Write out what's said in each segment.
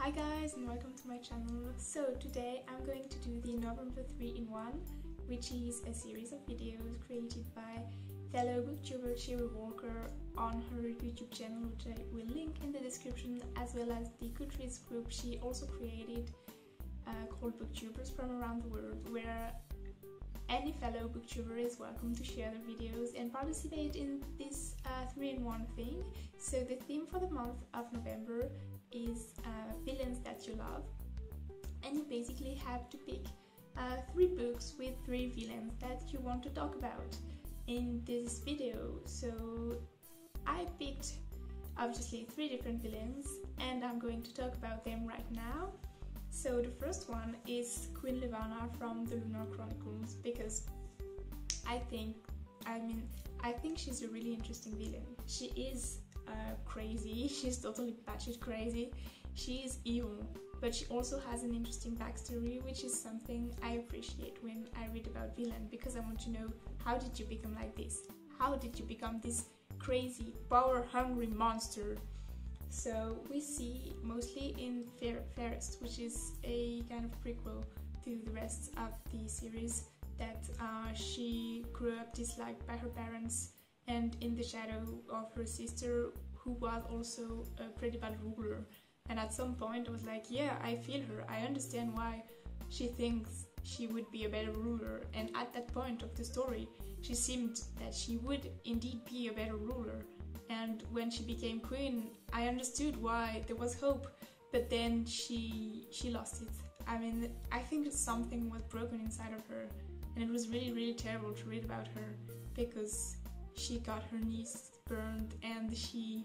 Hi guys and welcome to my channel. So today I'm going to do the November 3-in-1, which is a series of videos created by fellow booktuber Cherry Walker on her YouTube channel, which I will link in the description, as well as the Goodreads group she also created called Booktubers from around the world, where any fellow booktuber is welcome to share their videos and participate in this 3-in-1 thing. So the theme for the month of November is villains that you love, and you basically have to pick 3 books with 3 villains that you want to talk about in this video. So I picked obviously 3 different villains and I'm going to talk about them right now. So the first one is Queen Levana from the Lunar Chronicles, because I think she's a really interesting villain. She is crazy, she's totally batshit crazy, she is evil, but she also has an interesting backstory, which is something I appreciate when I read about villain, because I want to know, how did you become like this? How did you become this crazy, power-hungry monster? So we see mostly in Fairest, which is a kind of prequel to the rest of the series, that she grew up disliked by her parents and in the shadow of her sister, who was also a pretty bad ruler. And at some point I was like, yeah, I feel her, I understand why she thinks she would be a better ruler. And at that point of the story, she seemed that she would indeed be a better ruler. And when she became queen, I understood why there was hope, but then she lost it. I mean, I think something was broken inside of her, and it was really terrible to read about her, because she got her niece burned and she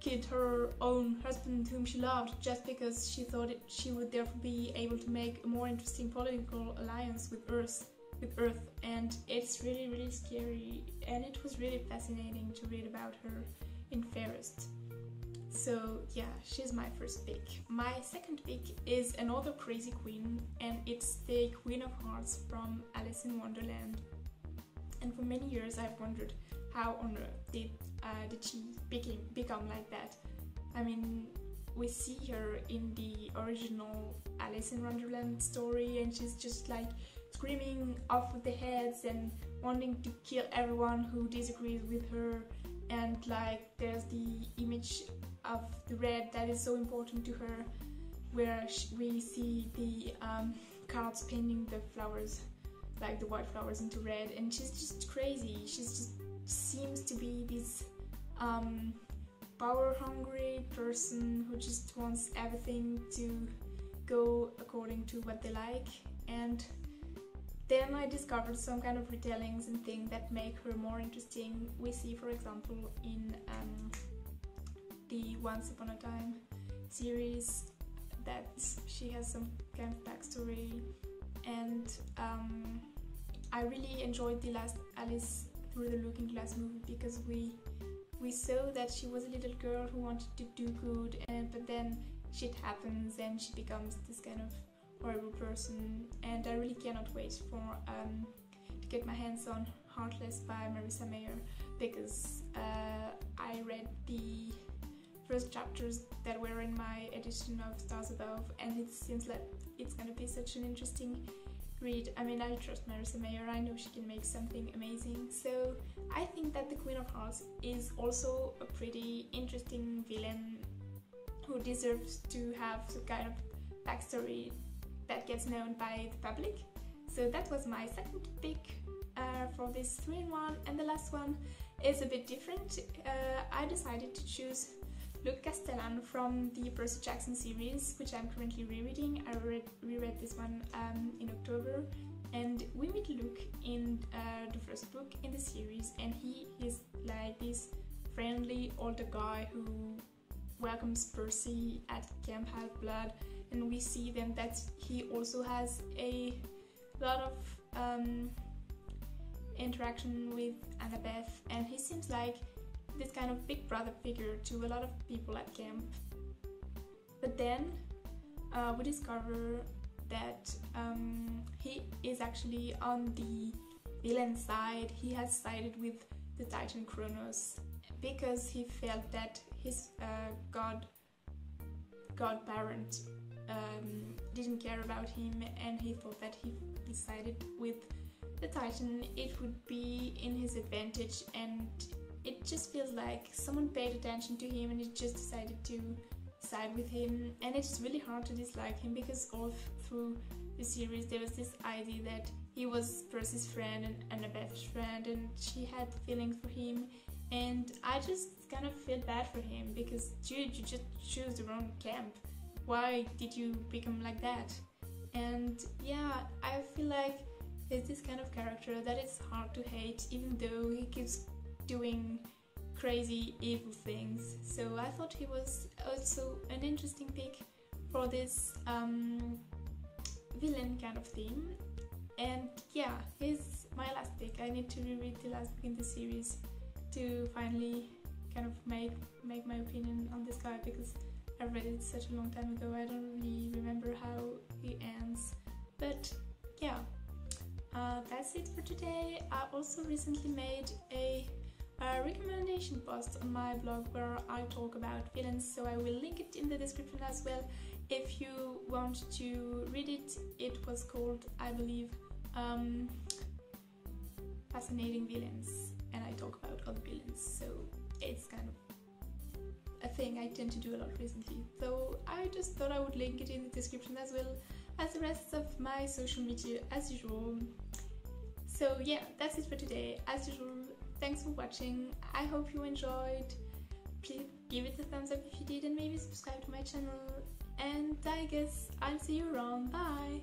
killed her own husband whom she loved, just because she thought she would therefore be able to make a more interesting political alliance with Earth. And it's really scary, and it was really fascinating to read about her in Fairest. So yeah, she's my first pick. My second pick is another crazy queen, and it's the Queen of Hearts from Alice in Wonderland. And for many years I've wondered, how on earth did she become like that? I mean, we see her in the original Alice in Wonderland story, and she's just like screaming off with the heads and wanting to kill everyone who disagrees with her. And like, there's the image of the red that is so important to her, where we see the cards painting the flowers, like the white flowers, into red, and she's just crazy. She's just seems to be this power-hungry person who just wants everything to go according to what they like. And then I discovered some kind of retellings and things that make her more interesting. We see, for example, in the Once Upon a Time series, that she has some kind of backstory, and I really enjoyed the last Alice Through the Looking Glass movie, because we saw that she was a little girl who wanted to do good, but then shit happens and she becomes this kind of horrible person. And I really cannot wait for to get my hands on Heartless by Marissa Mayer, because I read the first chapters that were in my edition of Stars Above, and it seems like it's gonna be such an interesting read. I mean, I trust Marissa Mayer, I know she can make something amazing. So I think that the Queen of Hearts is also a pretty interesting villain who deserves to have some kind of backstory that gets known by the public. So that was my second pick for this 3-in-1, and the last one is a bit different. I decided to choose Luke Castellan from the Percy Jackson series, which I'm currently rereading. I reread this one in October, and we meet Luke in the first book in the series, and he is like this friendly older guy who welcomes Percy at Camp Half-Blood, and we see then that he also has a lot of interaction with Annabeth, and he seems like this kind of big brother figure to a lot of people at camp. But then we discover that he is actually on the villain side. He has sided with the Titan Kronos because he felt that his god godparent didn't care about him, and he thought that he decided with the Titan it would be in his advantage, and it just feels like someone paid attention to him and it just decided to side with him. And it's really hard to dislike him because all through the series there was this idea that he was Percy's friend and a best friend, and she had feelings for him, and I just kind of feel bad for him because dude, you just choose the wrong camp. Why did you become like that? And yeah, I feel like there's this kind of character that it's hard to hate even though he keeps doing crazy evil things. So I thought he was also an interesting pick for this villain kind of theme. And yeah, he's my last pick. I need to reread the last book in the series to finally kind of make my opinion on this guy, because I read it such a long time ago. I don't really remember how he ends, but yeah, that's it for today. I also recently made a recommendation post on my blog where I talk about villains, so I will link it in the description as well if you want to read it. It was called, I believe, Fascinating Villains, and I talk about other villains, so it's kind of a thing I tend to do a lot recently, so I just thought I would link it in the description as well as the rest of my social media as usual. So yeah, that's it for today. As usual, thanks for watching. I hope you enjoyed. Please give it a thumbs up if you did, and maybe subscribe to my channel, and I guess I'll see you around. Bye!